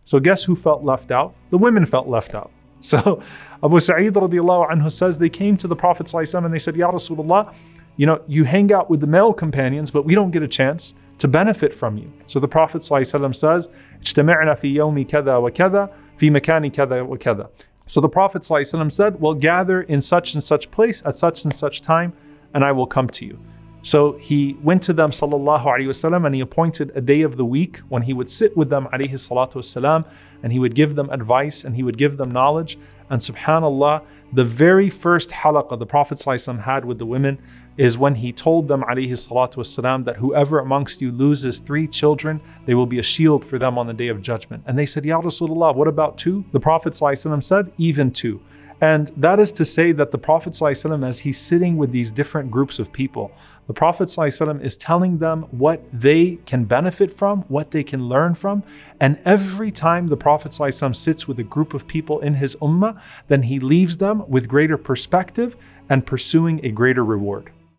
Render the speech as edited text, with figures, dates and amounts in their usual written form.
So guess who felt left out? The women felt left out. So Abu Sa'id radiallahu anhu says they came to the Prophet ﷺ and they said, Ya Rasulullah, you hang out with the male companions, but we don't get a chance to benefit from you. So the Prophet ﷺ says, اجتمعنا في يوم كذا وكذا في مكان كذا وكذا. So the Prophet ﷺ said, well, gather in such and such place at such and such time, and I will come to you. So he went to them, sallallahu alaihi wasallam, and he appointed a day of the week when he would sit with them, alayhi salatu wasalam, and he would give them advice and he would give them knowledge. And subhanallah, the very first halaqah the Prophet ﷺ had with the women is when he told them, alayhi salatu wasalam, that whoever amongst you loses 3 children, they will be a shield for them on the day of judgment. And they said, Ya Rasulullah, what about 2? The Prophet ﷺ said, even 2. And that is to say that the Prophet ﷺ, as he's sitting with these different groups of people, the Prophet ﷺ is telling them what they can benefit from, what they can learn from. And every time the Prophet ﷺ sits with a group of people in his ummah, then he leaves them with greater perspective and pursuing a greater reward.